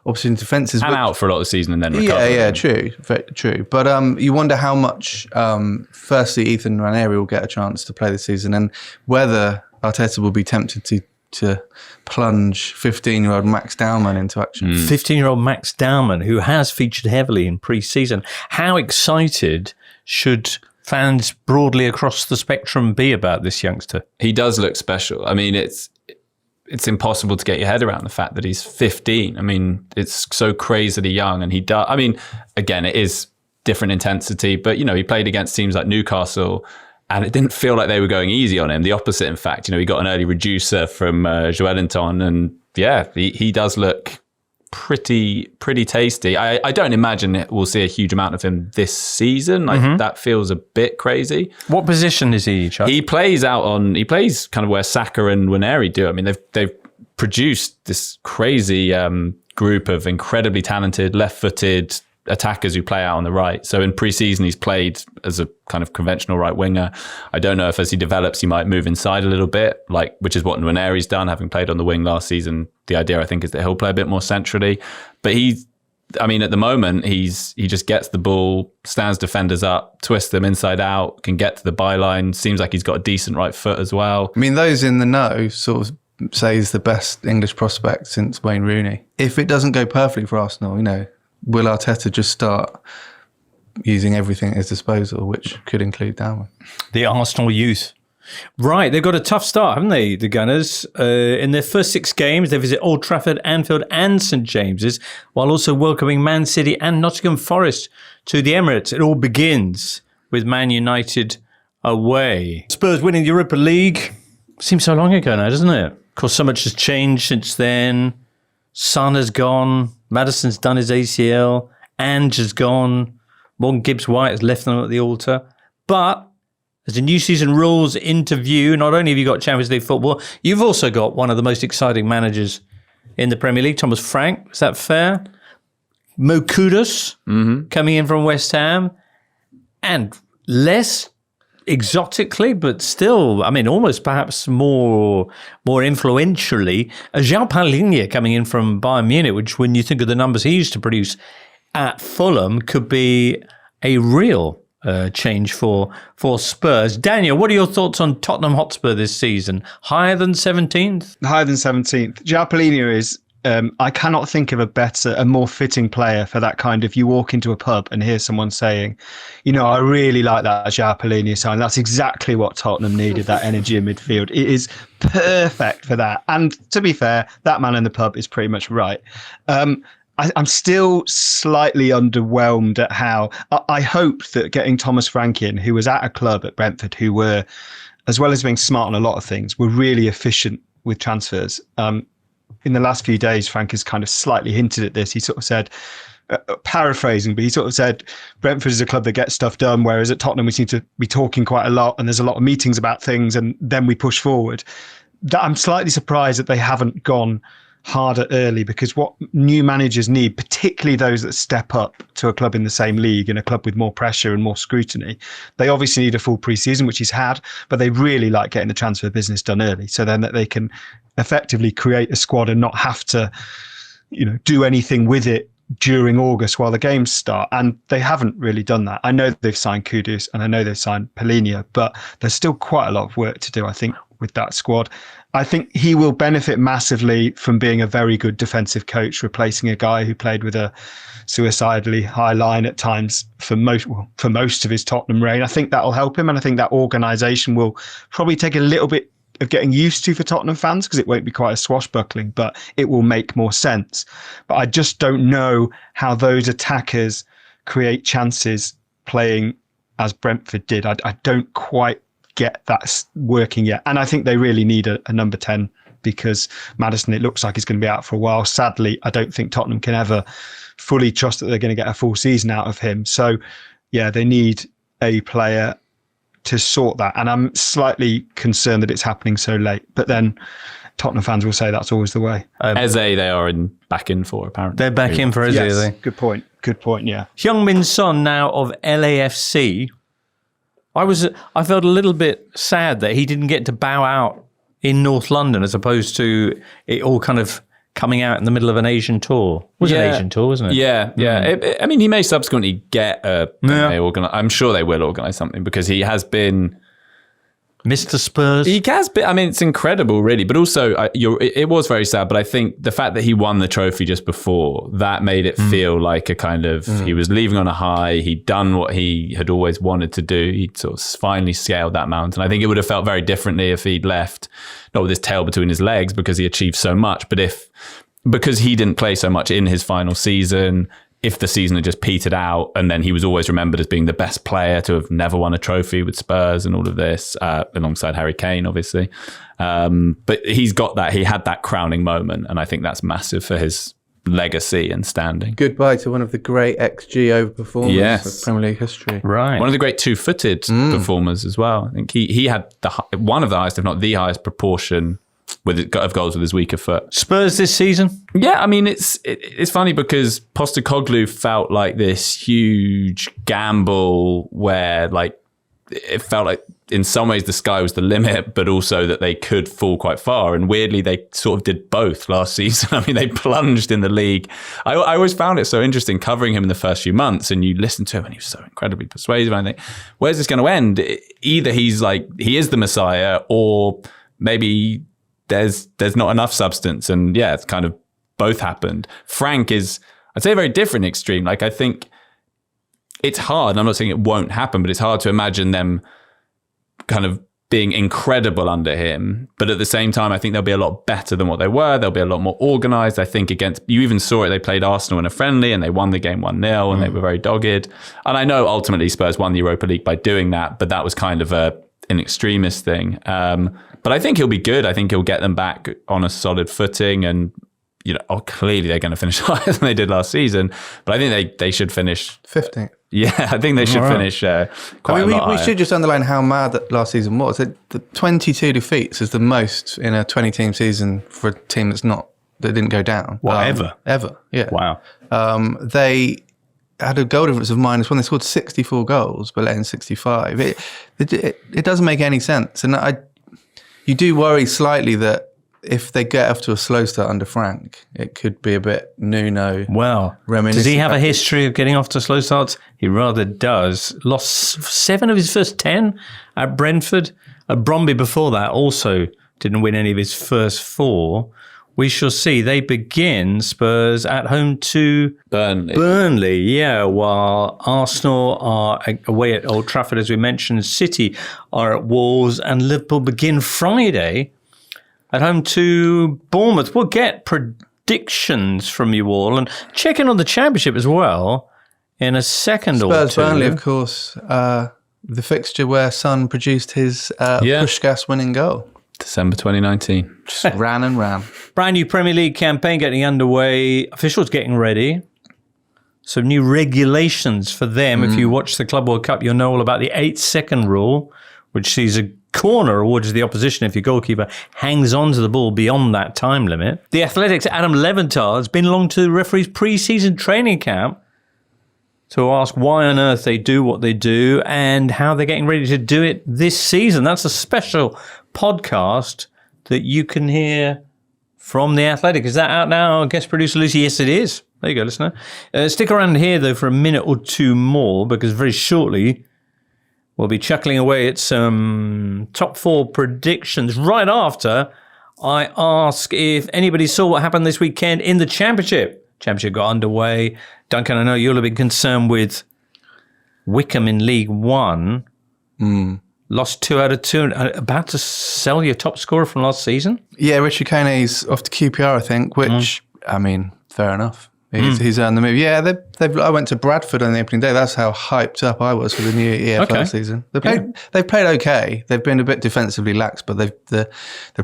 opposition defences. And out for a lot of the season and then recover. Yeah, true, very true. But you wonder how much, firstly, Ethan Ranieri will get a chance to play this season, and whether Arteta will be tempted to plunge 15-year-old Max Dowman into action. 15-year-old Max Dowman, who has featured heavily in pre-season. How excited should fans broadly across the spectrum be about this youngster? He does look special. I mean, it's impossible to get your head around the fact that he's 15. I mean, it's so crazily young, and he does. I mean, again, it is different intensity, but he played against teams like Newcastle, and it didn't feel like they were going easy on him. The opposite, in fact. He got an early reducer from Joelinton, and yeah, he does look pretty tasty. I don't imagine we'll see a huge amount of him this season. That feels a bit crazy. What position is he, Chuck? He plays kind of where Saka and Nwaneri do. I mean, they've produced this crazy group of incredibly talented left-footed attackers who play out on the right. So in pre-season, he's played as a kind of conventional right winger. I don't know if as he develops, he might move inside a little bit, which is what Nwaneri's done, having played on the wing last season. The idea, I think, is that he'll play a bit more centrally. But at the moment, he just gets the ball, stands defenders up, twists them inside out, can get to the byline. Seems like he's got a decent right foot as well. I mean, those in the know sort of say he's the best English prospect since Wayne Rooney. If it doesn't go perfectly for Arsenal, will Arteta just start using everything at his disposal, which could include Dowman? The Arsenal youth. Right, they've got a tough start, haven't they, the Gunners? In their first 6 games, they visit Old Trafford, Anfield and St James's, while also welcoming Man City and Nottingham Forest to the Emirates. It all begins with Man United away. Spurs winning the Europa League. Seems so long ago now, doesn't it? Of course, so much has changed since then. Son has gone. Maddison's done his ACL. Ange has gone. Morgan Gibbs-White has left them at the altar. But as the new season rolls into view, not only have you got Champions League football, you've also got one of the most exciting managers in the Premier League, Thomas Frank. Is that fair? Mo Kudus coming in from West Ham. And less exotically, but still, almost perhaps more influentially, João Palhinha coming in from Bayern Munich, which, when you think of the numbers he used to produce at Fulham, could be a real change for Spurs. Daniel, what are your thoughts on Tottenham Hotspur this season? Higher than 17th? Higher than 17th. João Palhinha is I cannot think of a more fitting player for that kind of, you walk into a pub and hear someone saying, I really like that João Palhinha sign. That's exactly what Tottenham needed, that energy in midfield. It is perfect for that. And to be fair, that man in the pub is pretty much right. I'm still slightly underwhelmed at how I hoped that getting Thomas Frank in, who was at a club at Brentford, who were, as well as being smart on a lot of things, were really efficient with transfers. In the last few days, Frank has kind of slightly hinted at this. He sort of said, paraphrasing, but he sort of said, Brentford is a club that gets stuff done, whereas at Tottenham we seem to be talking quite a lot and there's a lot of meetings about things and then we push forward. I'm slightly surprised that they haven't gone harder early, because what new managers need, particularly those that step up to a club in the same league and a club with more pressure and more scrutiny, they obviously need a full pre-season, which he's had, but they really like getting the transfer business done early, so then that they can effectively create a squad and not have to, do anything with it during August while the games start. And they haven't really done that. I know they've signed Kudus and I know they've signed Palhinha, but there's still quite a lot of work to do, I think, with that squad. I think he will benefit massively from being a very good defensive coach, replacing a guy who played with a suicidally high line at times for most of his Tottenham reign. I think that'll help him, and I think that organisation will probably take a little bit of getting used to for Tottenham fans, because it won't be quite as swashbuckling, but it will make more sense. But I just don't know how those attackers create chances playing as Brentford did. I don't quite get that working yet. And I think they really need a number 10, because Maddison, it looks like he's going to be out for a while. Sadly, I don't think Tottenham can ever fully trust that they're going to get a full season out of him. So, yeah, they need a player to sort that. And I'm slightly concerned that it's happening so late. But then Tottenham fans will say that's always the way. Eze, they are back in for, apparently. They're back in for Eze, yes, are they? Good point, yeah. Heung-min Son now of LAFC. I felt a little bit sad that he didn't get to bow out in North London, as opposed to it all kind of coming out in the middle of an Asian tour. It was an Asian tour, wasn't it? Yeah. I mean, he may subsequently get I'm sure they will organise something, because he has been Mr. Spurs. He has been. I mean, it's incredible, really. But also, it was very sad. But I think the fact that he won the trophy just before, that made it feel like a kind of, he was leaving on a high. He'd done what he had always wanted to do. He'd sort of finally scaled that mountain. I think it would have felt very differently if he'd left, not with his tail between his legs, because he achieved so much, but because he didn't play so much in his final season, if the season had just petered out, and then he was always remembered as being the best player to have never won a trophy with Spurs and all of this, alongside Harry Kane, obviously. But he's got that. He had that crowning moment, and I think that's massive for his legacy and standing. Goodbye to one of the great XG overperformers of Premier League history. Right. One of the great two-footed performers as well. I think he had one of the highest, if not the highest proportion of goals with his weaker foot. Spurs this season? Yeah, I mean, it's funny because Postecoglou felt like this huge gamble where, like, it felt like in some ways the sky was the limit, but also that they could fall quite far. And weirdly, they sort of did both last season. I mean, they plunged in the league. I always found it so interesting covering him in the first few months, and you listen to him and he was so incredibly persuasive. And I think, where's this going to end? Either he's like, he is the Messiah, or maybe there's not enough substance. And yeah, it's kind of both happened. Frank is, I'd say, a very different extreme. Like, I think it's hard, and I'm not saying it won't happen, but it's hard to imagine them kind of being incredible under him. But at the same time, I think they'll be a lot better than what they were. They'll be a lot more organised. I think you even saw it, they played Arsenal in a friendly and they won the game 1-0 and they were very dogged. And I know ultimately Spurs won the Europa League by doing that, but that was kind of an extremist thing. But I think he'll be good. I think he'll get them back on a solid footing, and clearly they're going to finish higher than they did last season. But I think they should finish 15th. Yeah, I think they should finish quite a lot we should just underline how mad that last season was. The 22 defeats is the most in a 20-team season for a team that didn't go down. Ever? Ever, yeah. Wow. They had a goal difference of -1. They scored 64 goals, but let in 65. It doesn't make any sense. And you do worry slightly that if they get off to a slow start under Frank, it could be a bit Nuno. Well, reminiscent. Does he have a history of getting off to slow starts? He rather does. Lost 7 of his first 10 at Brentford. Bromby before that also didn't win any of his first 4. We shall see. They begin, Spurs, at home to Burnley, yeah, while Arsenal are away at Old Trafford, as we mentioned. City are at Wolves, and Liverpool begin Friday at home to Bournemouth. We'll get predictions from you all and check in on the Championship as well in a second or two. Spurs Burnley, of course, the fixture where Son produced his Puskás winning goal. December 2019. Just ran and ran. Brand new Premier League campaign getting underway. Officials getting ready. Some new regulations for them. If you watch the Club World Cup, you'll know all about the 8-second rule, which sees a corner awarded to the opposition if your goalkeeper hangs on to the ball beyond that time limit. The Athletic's Adam Leventhal has been along to the referee's pre-season training camp to ask why on earth they do what they do and how they're getting ready to do it this season. That's a special podcast that you can hear from The Athletic. Is that out now, guest producer Lucy? Yes, it is. There you go, listener. Stick around here, though, for a minute or two more, because very shortly we'll be chuckling away at some top 4 predictions right after I ask if anybody saw what happened this weekend in the Championship. Championship got underway. Duncan, I know you'll have been concerned with Wickham in League One. Lost 2 out of 2. About to sell your top scorer from last season? Yeah, Richard Kane's off to QPR, I think, which, I mean, fair enough. He's earned the move. Yeah, I went to Bradford on the opening day. That's how hyped up I was for the new EFL season. They've played okay. They've been a bit defensively lax, but they're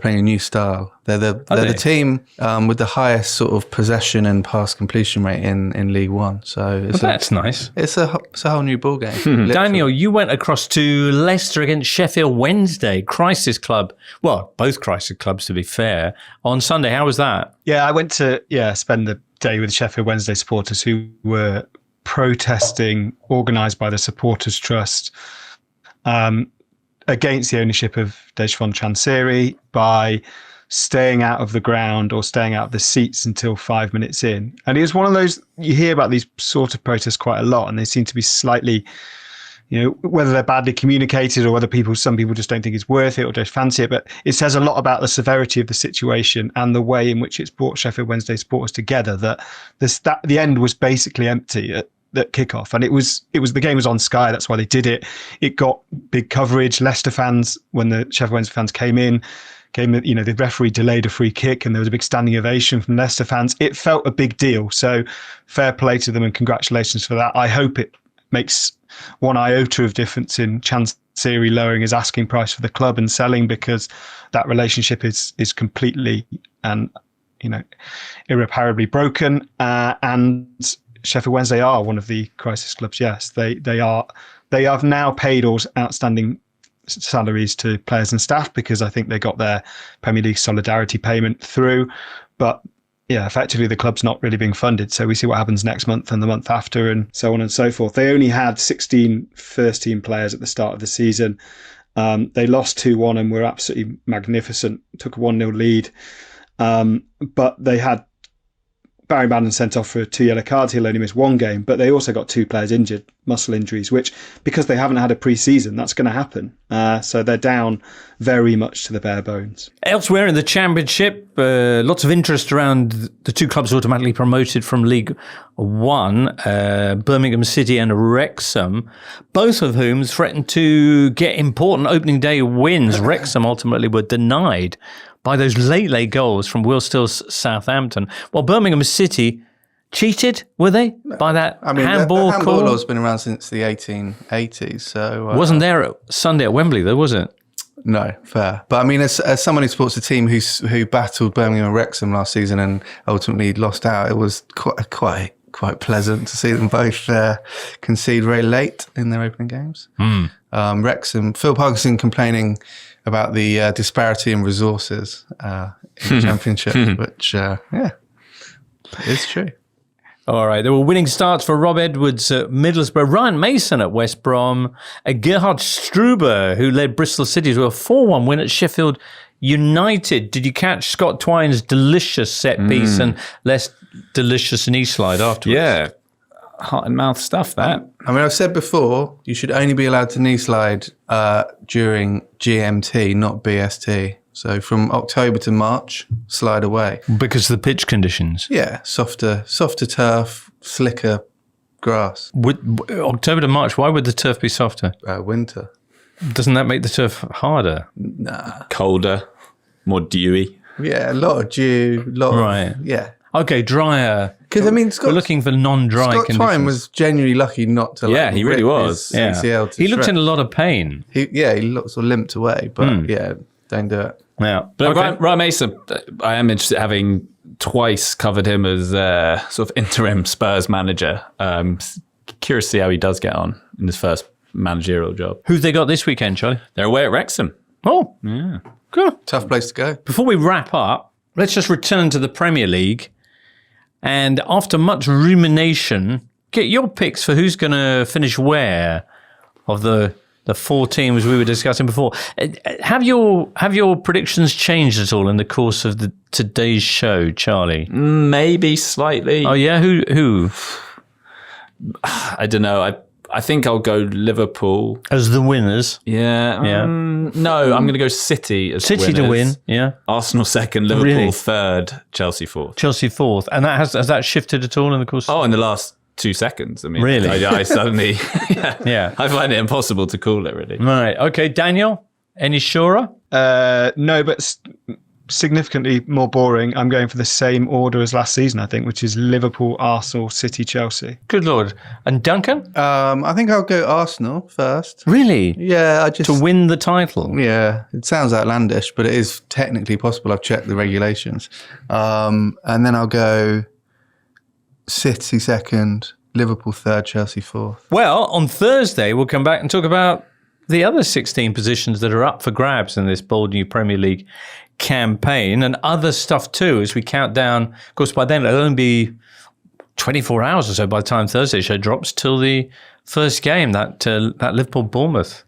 playing a new style. They're the team with the highest sort of possession and pass completion rate in League One. So that's nice. It's a whole new ball game. Daniel, you went across to Leicester against Sheffield Wednesday, crisis club. Well, both crisis clubs, to be fair. On Sunday, how was that? Yeah, I went to spend the day with Sheffield Wednesday supporters who were protesting, organised by the Supporters Trust, against the ownership of Dejphon Chansiri by staying out of the ground or staying out of the seats until 5 minutes in. And it was one of those, you hear about these sort of protests quite a lot, and they seem to be slightly, whether they're badly communicated or whether some people just don't think it's worth it or just fancy it. But it says a lot about the severity of the situation and the way in which it's brought Sheffield Wednesday supporters together, that the end was basically empty at kickoff. And it was the game was on Sky. That's why they did it. It got big coverage. Leicester fans, when the Sheffield Wednesday fans came in, the referee delayed a free kick and there was a big standing ovation from Leicester fans. It felt a big deal. So fair play to them and congratulations for that. I hope it makes one iota of difference in Chansiri lowering his asking price for the club and selling, because that relationship is completely and irreparably broken. And Sheffield Wednesday are one of the crisis clubs. Yes, they have now paid all outstanding salaries to players and staff, because I think they got their Premier League solidarity payment through. But yeah, effectively the club's not really being funded. So we see what happens next month and the month after and so on and so forth. They only had 16 first team players at the start of the season. They lost 2-1 and were absolutely magnificent. Took a 1-0 lead. But they had Barry Madden sent off for 2 yellow cards. He'll only miss 1 game, but they also got 2 players injured, muscle injuries, which, because they haven't had a pre-season, that's going to happen. So they're down very much to the bare bones. Elsewhere in the Championship, lots of interest around the 2 clubs automatically promoted from League One, Birmingham City and Wrexham, both of whom threatened to get important opening day wins. Wrexham ultimately were denied by those late goals from Will Still's Southampton. Well, Birmingham City cheated, were they, by that handball the handball call? law's been around since the 1880s. So wasn't there Sunday at Wembley, though, was it? No, fair. But I mean, as someone who supports a team who battled Birmingham and Wrexham last season and ultimately lost out, it was quite pleasant to see them both concede very late in their opening games. Wrexham, Phil Parkinson complaining about the disparity in resources in the Championship, which, it's true. All right, there were winning starts for Rob Edwards at Middlesbrough, Ryan Mason at West Brom, Gerhard Struber, who led Bristol City to a 4-1 win at Sheffield United. Did you catch Scott Twine's delicious set piece and less delicious knee slide afterwards? Yeah, heart and mouth stuff, that. I mean, I've said before, you should only be allowed to knee slide during GMT, not BST. So from October to March, slide away. Because of the pitch conditions. Yeah, softer turf, slicker grass. October to March, why would the turf be softer? Winter. Doesn't that make the turf harder? Nah. Colder, more dewy. Yeah, a lot of dew. Right. Yeah. Okay, drier. Because I mean, We're looking for non-dry Scott conditions. Twine was genuinely lucky not to. Yeah, he really was. Yeah. ACL to He looked in shreds. a lot of pain. He looked sort of limped away, but yeah, don't do it. Yeah. But Okay. Ryan Mason, I am interested, having twice covered him as sort of interim Spurs manager. Curious to see how he does get on in his first managerial job. Who've they got this weekend, Charlie? They're away at Wrexham. Oh, yeah. Good. Tough place to go. Before we wrap up, let's just return to the Premier League. And after much rumination, get your picks for who's going to finish where of the four teams we were discussing before. Have your predictions changed at all in the course of today's show, Charlie? Maybe slightly. Oh, yeah? Who? I don't know. I think I'll go Liverpool. As the winners. Yeah. Yeah. No, I'm going to go City as City to winners. win, yeah. Arsenal second, Liverpool Really? third, Chelsea fourth. Chelsea fourth. And has that shifted at all in the course? Oh, in the last 2 seconds. I mean, Really? I suddenly, Yeah. I find it impossible to call it really. Right. Okay, Daniel, any surer? No, but significantly more boring. I'm going for the same order as last season, I think, which is Liverpool, Arsenal, City, Chelsea. Good Lord. And Duncan? I think I'll go Arsenal first. Really? Yeah, I just To win the title? Yeah, it sounds outlandish, but it is technically possible. I've checked the regulations. And then I'll go City second, Liverpool third, Chelsea fourth. Well, on Thursday, we'll come back and talk about the other 16 positions that are up for grabs in this bold new Premier League campaign and other stuff too as we count down. Of course, by then it'll only be 24 hours or so by the time Thursday's show drops till the first game, that Liverpool-Bournemouth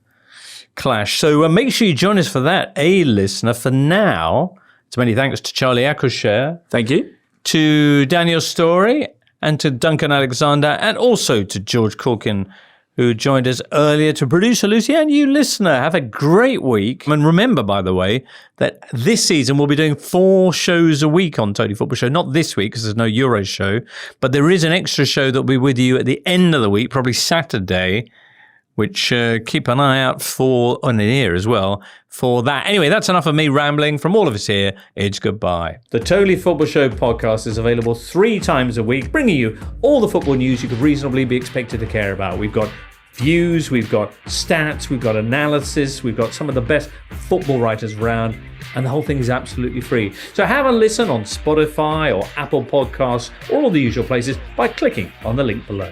clash. So make sure you join us for that, listener. For now, it's many thanks to Charlie Eccleshare, Thank you. to Daniel Storey, and to Duncan Alexander, and also to George Caulkin, who joined us earlier, to producer Lucy, and you listener. Have a great week. And remember, by the way, that this season we'll be doing 4 shows a week on Totally Football Show. Not this week because there's no Euros show, but there is an extra show that will be with you at the end of the week, probably Saturday, which keep an eye out for, on an ear as well, for that. Anyway, that's enough of me rambling. From all of us here, it's goodbye. The Totally Football Show podcast is available 3 times a week, bringing you all the football news you could reasonably be expected to care about. We've got views, we've got stats, we've got analysis, we've got some of the best football writers around, and the whole thing is absolutely free. So have a listen on Spotify or Apple Podcasts or all the usual places by clicking on the link below.